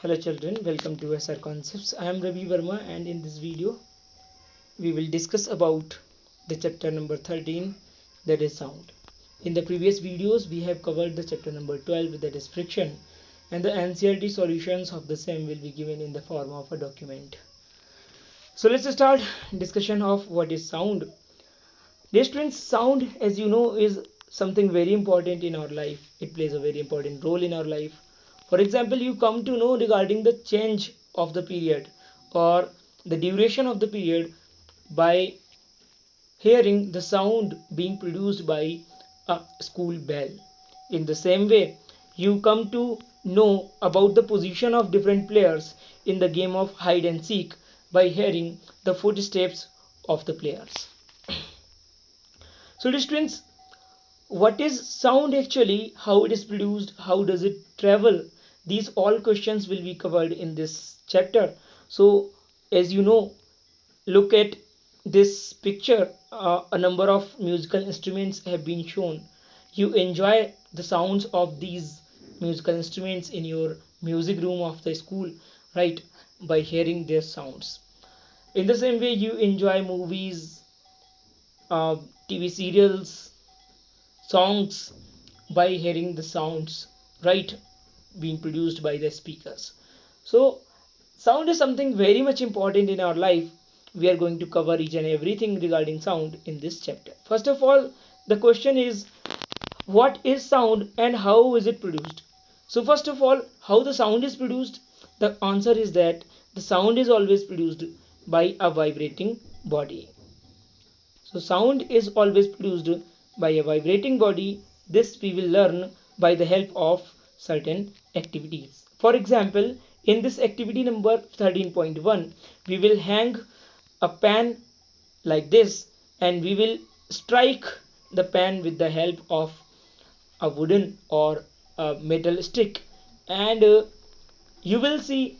Hello children, welcome to SR Concepts. I am Ravi Verma and in this video we will discuss about the chapter number 13, that is sound. In the previous videos we have covered the chapter number 12, that is friction, and the NCERT solutions of the same will be given in the form of a document. So let's start discussion of what is sound. Dear students, sound, as you know, is something very important in our life. It plays a very important role in our life. For example, you come to know regarding the change of the period or the duration of the period by hearing the sound being produced by a school bell. In the same way, you come to know about the position of different players in the game of hide and seek by hearing the footsteps of the players. So, students, what is sound actually, how it is produced, how does it travel, these all questions will be covered in this chapter. So as you know, look at this picture. A number of musical instruments have been shown. You enjoy the sounds of these musical instruments in your music room of the school, right, by hearing their sounds. In the same way, you enjoy movies, uh, TV serials, songs by hearing the sounds, right, being produced by the speakers. So sound is something very much important in our life. We are going to cover each and everything regarding sound in this chapter. First of all, the question is, what is sound and how is it produced? So first of all, how the sound is produced? The answer is that the sound is always produced by a vibrating body. So sound is always produced by a vibrating body. This we will learn by the help of certain activities. For example, in this activity number 13.1, we will hang a pan like this and we will strike the pan with the help of a wooden or a metal stick, and you will see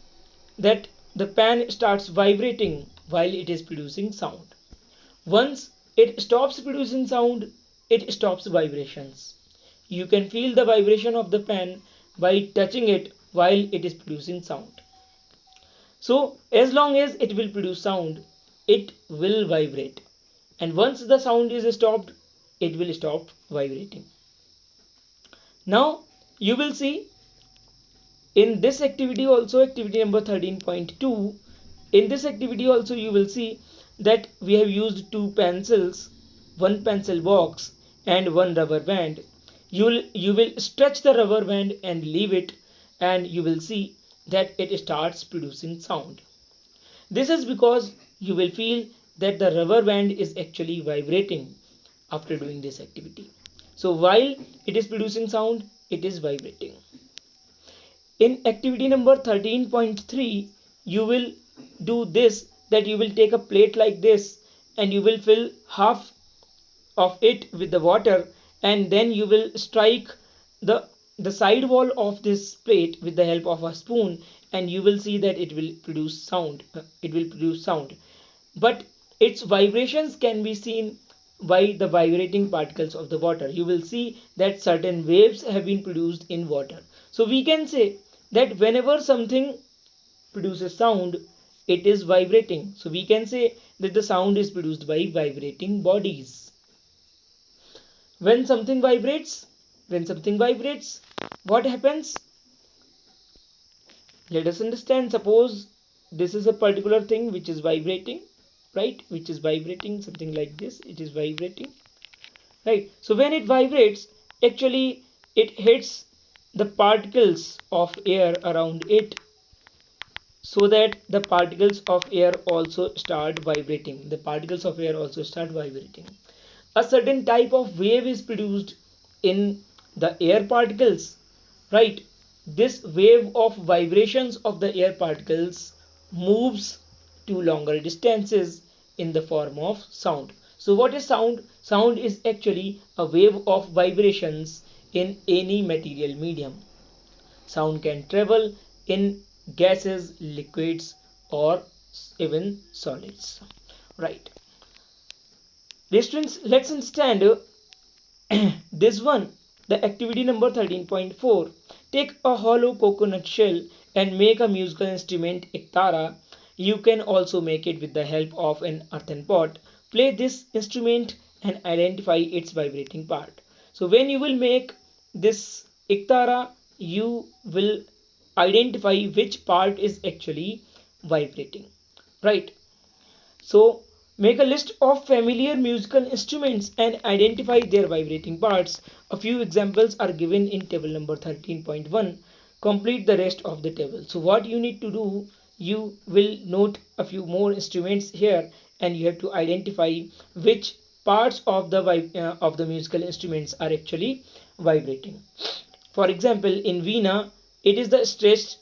that the pan starts vibrating while it is producing sound. Once it stops producing sound, it stops vibrations. You can feel the vibration of the pan by touching it while it is producing sound. So as long as it will produce sound, it will vibrate. And once the sound is stopped, it will stop vibrating. Now you will see in this activity also, activity number 13.2, in this activity also you will see that we have used two pencils, one pencil box and one rubber band. You will stretch the rubber band and leave it, and you will see that it starts producing sound. This is because you will feel that the rubber band is actually vibrating after doing this activity. So while it is producing sound, it is vibrating. In activity number 13.3, you will do this, that you will take a plate like this and you will fill half of it with the water, and then you will strike the side wall of this plate with the help of a spoon, and you will see that it will produce sound. But its vibrations can be seen by the vibrating particles of the water. You will see that certain waves have been produced in water. So we can say that whenever something produces sound, it is vibrating. So we can say that the sound is produced by vibrating bodies. When something vibrates, what happens? Let us understand. Suppose this is a particular thing which is vibrating, right, which is vibrating, something like this, it is vibrating, right? So when it vibrates, actually it hits the particles of air around it, so that the particles of air also start vibrating. A certain type of wave is produced in the air particles, right? This wave of vibrations of the air particles moves to longer distances in the form of sound. So what is sound? Sound is actually a wave of vibrations in any material medium. Sound can travel in gases, liquids, or even solids, right? Students, let's understand this one, the activity number 13.4. Take a hollow coconut shell and make a musical instrument iktara. You can also make it with the help of an earthen pot. Play this instrument and identify its vibrating part. So when you will make this iktara, you will identify which part is actually vibrating, right? So make a list of familiar musical instruments and identify their vibrating parts. A few examples are given in table number 13.1. Complete the rest of the table. So what you need to do, you will note a few more instruments here and you have to identify which parts of the musical instruments are actually vibrating. For example, in veena, it is the stressed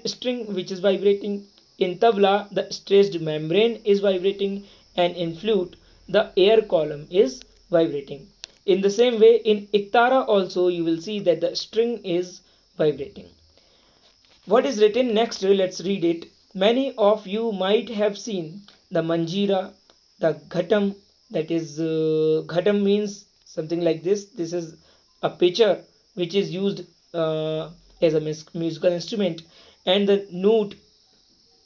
string which is vibrating. In tabla, the stressed membrane is vibrating, and in flute, the air column is vibrating. In the same way, in iktara also you will see that the string is vibrating. What is written next? Let's read it. Many of you might have seen the manjira, the ghatam, that is ghatam means something like this. This is a pitcher which is used as a musical instrument, and the nut,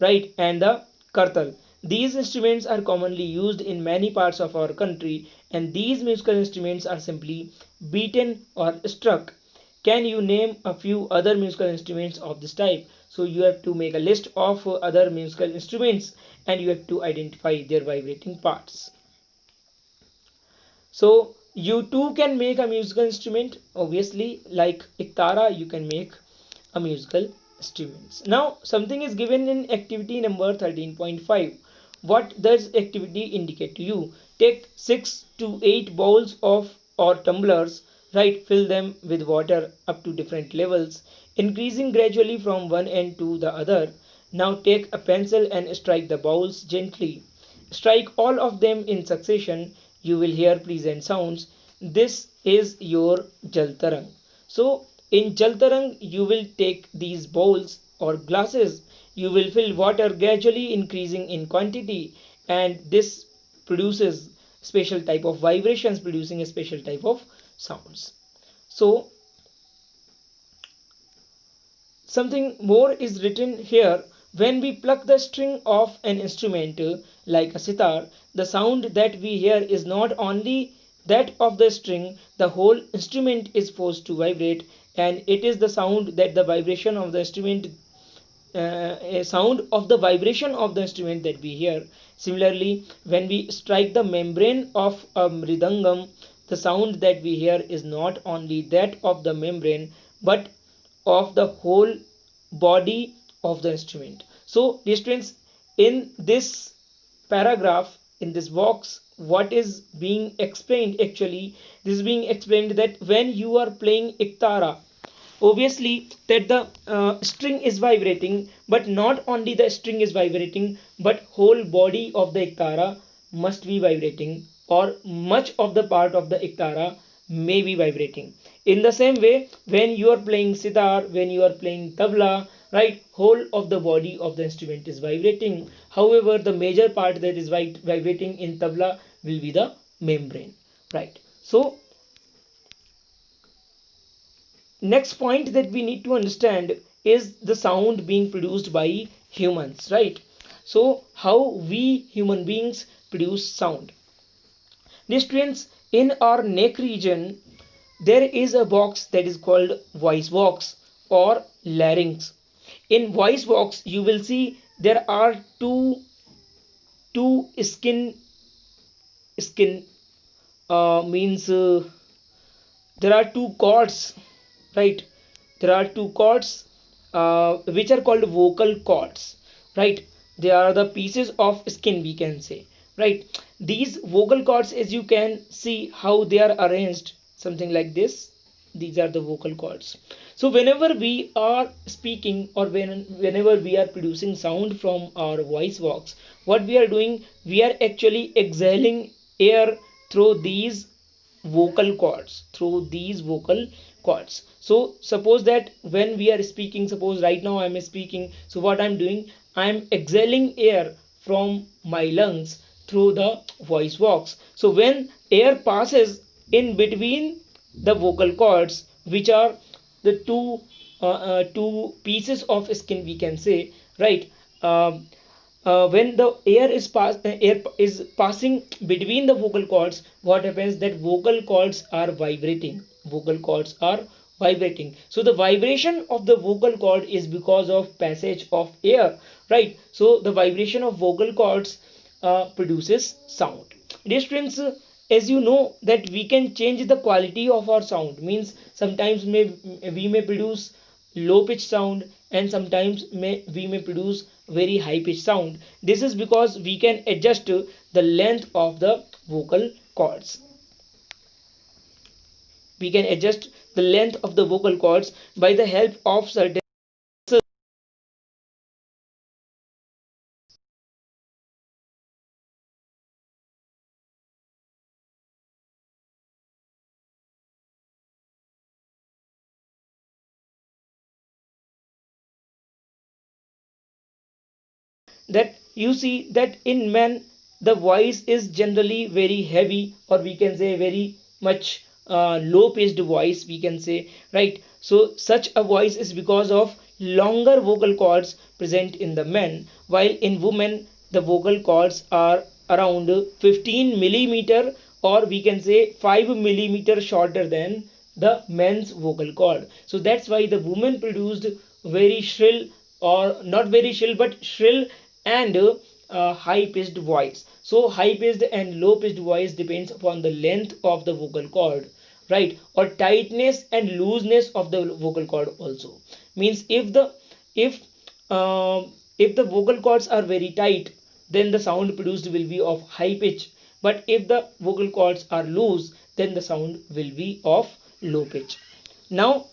right, and the kartal. These instruments are commonly used in many parts of our country, and these musical instruments are simply beaten or struck. Can you name a few other musical instruments of this type? So you have to make a list of other musical instruments and you have to identify their vibrating parts. So you too can make a musical instrument. Obviously, like iktara, you can make a musical instruments. Now something is given in activity number 13.5. What does activity indicate to you? Take 6 to 8 bowls of or tumblers, right? Fill them with water up to different levels, increasing gradually from one end to the other. Now take a pencil and strike the bowls gently. Strike all of them in succession. You will hear pleasant sounds. This is your jal tarang. So in jal tarang, you will take these bowls or glasses. You will fill water gradually increasing in quantity, and this produces special type of vibrations, producing a special type of sounds. So something more is written here. When we pluck the string of an instrument like a sitar, the sound that we hear is not only that of the string, the whole instrument is forced to vibrate, and it is the sound that the vibration of the instrument a sound of the vibration of the instrument that we hear. Similarly, when we strike the membrane of a mridangam, the sound that we hear is not only that of the membrane but of the whole body of the instrument. So, dear students, in this paragraph, in this box, what is being explained actually? This is being explained that when you are playing iktara, obviously that the string is vibrating, but not only the string is vibrating but whole body of the iktara must be vibrating, or much of the part of the iktara may be vibrating. In the same way, when you are playing sitar, when you are playing tabla, right, whole of the body of the instrument is vibrating. However, the major part that is vibrating in tabla will be the membrane, right? So next point that we need to understand is the sound being produced by humans, right? So how we human beings produce sound. Dear students, in our neck region there is a box that is called voice box or larynx. In voice box you will see there are two skin means there are two cords, right? There are two cords which are called vocal cords, right? They are the pieces of skin, we can say, right? These vocal cords, as you can see how they are arranged, something like this. These are the vocal cords. So whenever we are speaking, or whenever we are producing sound from our voice box, what we are doing, we are actually exhaling air through these vocal cords. So suppose that when we are speaking, suppose right now I am speaking, so what I am doing, I am exhaling air from my lungs through the voice box. So when air passes in between the vocal cords, which are the two two pieces of skin, we can say, right? um, when the air is passing between the vocal cords, what happens, that vocal cords are vibrating, vocal cords are vibrating. So the vibration of the vocal cord is because of passage of air, right? So the vibration of vocal cords produces sound. Dear students, as you know that we can change the quality of our sound, means sometimes we may produce low pitch sound, and sometimes we may produce very high pitch sound. This is because we can adjust the length of the vocal cords. We can adjust the length of the vocal cords by the help of certain that you see that in men the voice is generally very heavy, or we can say very much low pitched voice, we can say, right? So such a voice is because of longer vocal cords present in the men, while in women the vocal cords are around 15 millimeter, or we can say 5 millimeter shorter than the men's vocal cord. So that's why the woman produced very shrill, or not very shrill but shrill and high pitched voice. So high pitched and low pitched voice depends upon the length of the vocal cord, right? Or tightness and looseness of the vocal cord also. Means if if the vocal cords are very tight, then the sound produced will be of high pitch, but if the vocal cords are loose, then the sound will be of low pitch. Now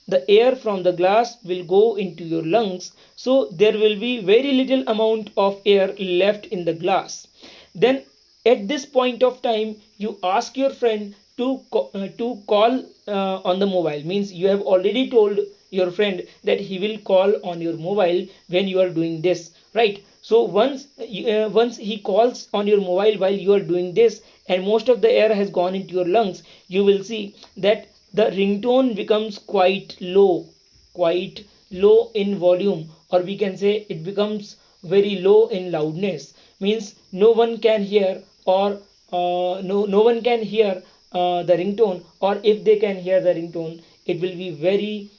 the air from the glass will go into your lungs, so there will be very little amount of air left in the glass. Then at this point of time you ask your friend to call on the mobile, means you have already told your friend that he will call on your mobile when you are doing this, right? So once he calls on your mobile while you are doing this, and most of the air has gone into your lungs, you will see that the ringtone becomes quite low in volume, or we can say it becomes very low in loudness. Means no one can hear, or no one can hear the ringtone, or if they can hear the ringtone, it will be very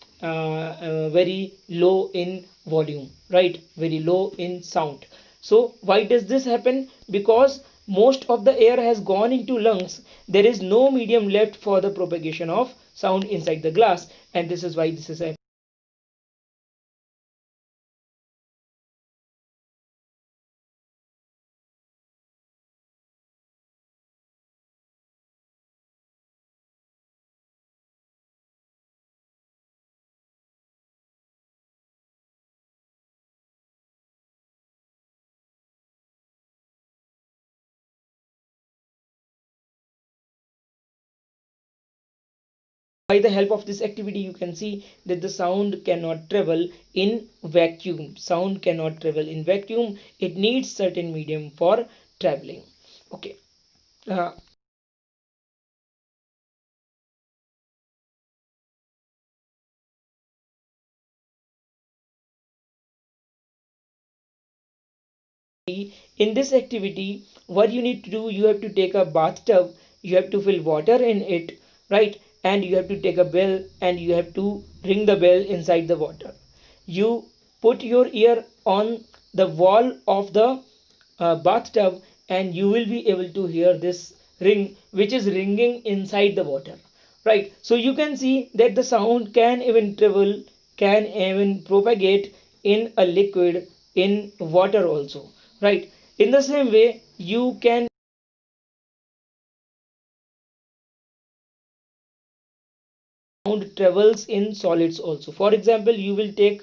low in volume, right? Very low in sound. So why does this happen? Because most of the air has gone into lungs, there is no medium left for the propagation of sound inside the glass, and this is why this is happening. By the help of this activity, you can see that the sound cannot travel in vacuum. Sound cannot travel in vacuum. It needs certain medium for traveling. Okay. Uh, in this activity, what you need to do, you have to take a bathtub, you have to fill water in it, right? And you have to take a bell and you have to ring the bell inside the water. You put your ear on the wall of the bathtub and you will be able to hear this ring which is ringing inside the water, right? So you can see that the sound can even travel, can even propagate in a liquid, in water also, right? In the same way, you can sound travels in solids also. For example, you will take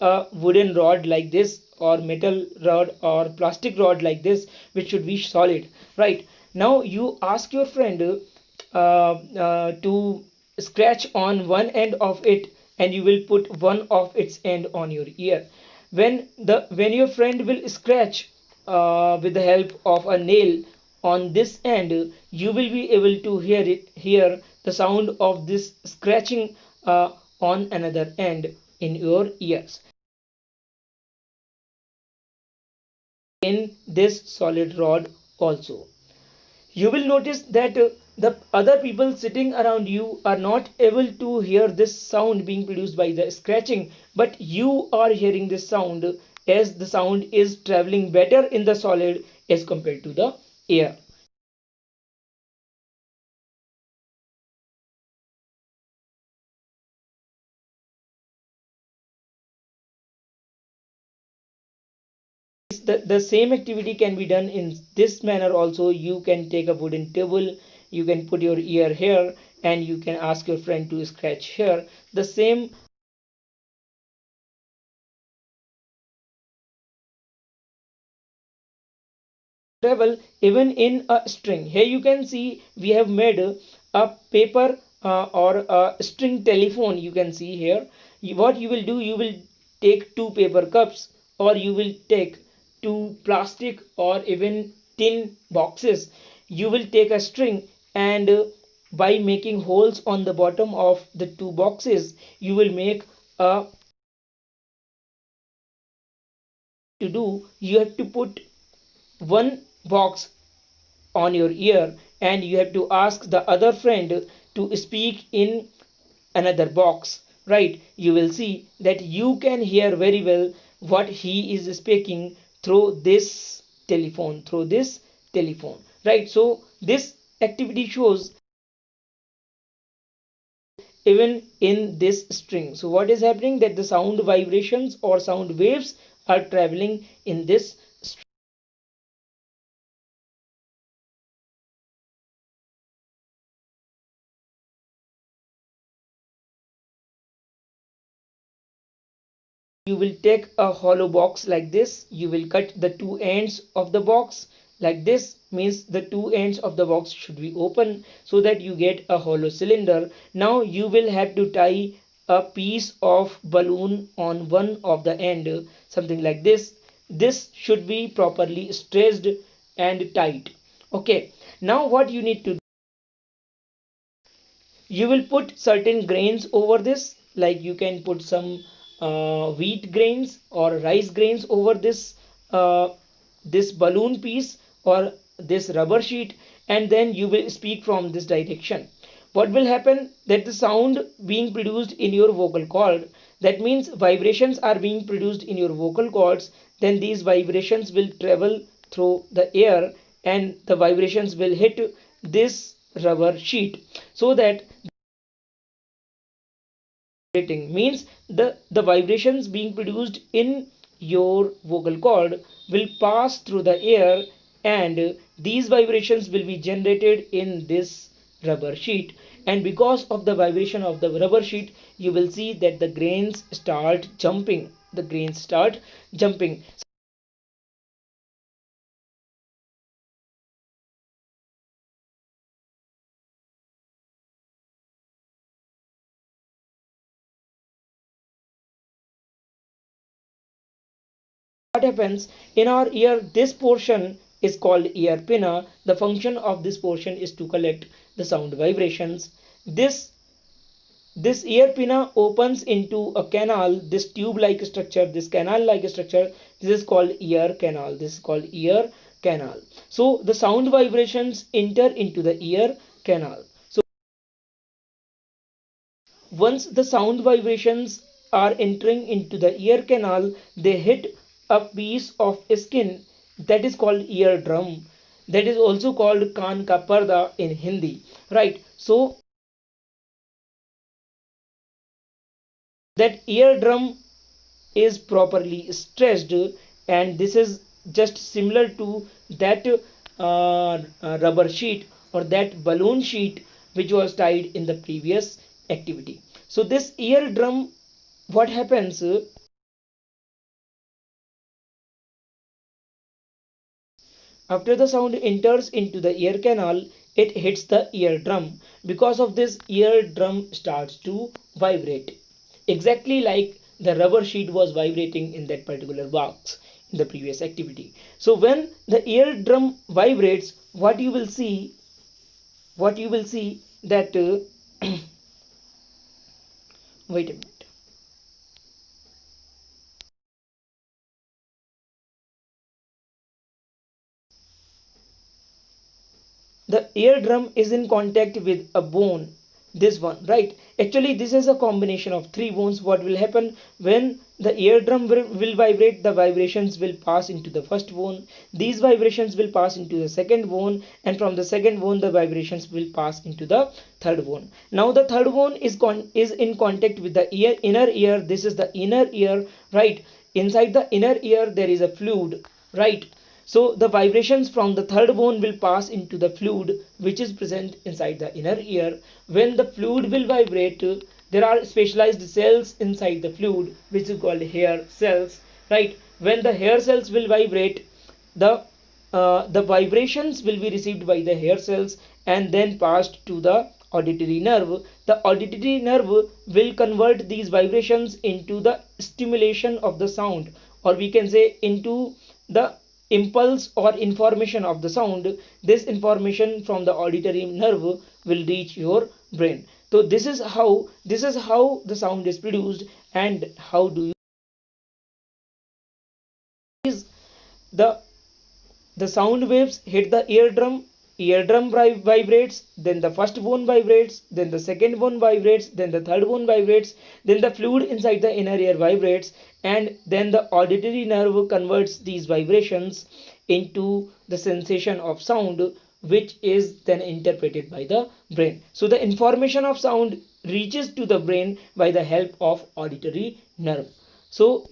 a wooden rod like this, or metal rod, or plastic rod like this, which should be solid, right? Now you ask your friend to scratch on one end of it, and you will put one of its end on your ear. When your friend will scratch with the help of a nail on this end, you will be able to hear the sound of this scratching on another end in your ears. In this solid rod also, you will notice that the other people sitting around you are not able to hear this sound being produced by the scratching, but you are hearing this sound, as the sound is traveling better in the solid as compared to the air. The same activity can be done in this manner also. You can take a wooden table, you can put your ear here, and you can ask your friend to scratch here. The same travel even in a string. Here you can see we have made a paper or a string telephone. You can see here. What you will do, you will take two paper cups, or you will take two plastic or even tin boxes. You will take a string, and by making holes on the bottom of the two boxes, you will make a to do. You have to put one box on your ear, and you have to ask the other friend to speak in another box, right? You will see that you can hear very well what he is speaking through this telephone, right? So this activity shows even in this string. So what is happening, that the sound vibrations or sound waves are traveling in this string. You will take a hollow box like this, you will cut the two ends of the box like this, means the two ends of the box should be open, so that you get a hollow cylinder. Now you will have to tie a piece of balloon on one of the end, something like this. This should be properly stretched and tight. Okay, now what you need to, you will put certain grains over this, like you can put some wheat grains or rice grains over uh, this balloon piece or this rubber sheet, and then you will speak from this direction. What will happen, that the sound being produced in your vocal cord, that means vibrations are being produced in your vocal cords, then these vibrations will travel through the air, and the vibrations will hit this rubber sheet, so that vibrating means the vibrations being produced in your vocal cord will pass through the air, and these vibrations will be generated in this rubber sheet, and because of the vibration of the rubber sheet, you will see that the grains start jumping. what happens in our ear, this portion is called ear pinna. The function of this portion is to collect the sound vibrations. This ear pinna opens into a canal, this tube like structure, this canal like structure. This is called ear canal. This is called ear canal. So the sound vibrations enter into the ear canal. So once the sound vibrations are entering into the ear canal, they hit a piece of skin that is called eardrum. That is also called kan ka parda in Hindi, right? So that eardrum is properly stretched, and this is just similar to that rubber sheet or that balloon sheet which was tied in the previous activity. So this eardrum, what happens, after the sound enters into the ear canal, it hits the eardrum. Because of this, eardrum starts to vibrate, exactly like the rubber sheet was vibrating in that particular box in the previous activity. So when the eardrum vibrates, what you will see that wait a minute. The eardrum is in contact with a bone, this one, right? Actually this is a combination of three bones. What will happen when the eardrum will vibrate, the vibrations will pass into the first bone, these vibrations will pass into the second bone, and from the second bone the vibrations will pass into the third bone. Now the third bone is in contact with the inner ear. This is the inner ear, right? Inside the inner ear there is a fluid, right? So the vibrations from the third bone will pass into the fluid which is present inside the inner ear. When the fluid will vibrate, there are specialized cells inside the fluid which is called hair cells, right? When the hair cells will vibrate, the vibrations will be received by the hair cells and then passed to the auditory nerve. The auditory nerve will convert these vibrations into the stimulation of the sound, or we can say into the impulse or information of the sound. This information from the auditory nerve will reach your brain. So this is how the sound is produced. And how do you is the the sound waves hit the eardrum vibrates, then the first bone vibrates, then the second bone vibrates, then the third bone vibrates, then the fluid inside the inner ear vibrates, and then the auditory nerve converts these vibrations into the sensation of sound, which is then interpreted by the brain. So the information of sound reaches to the brain by the help of auditory nerve. So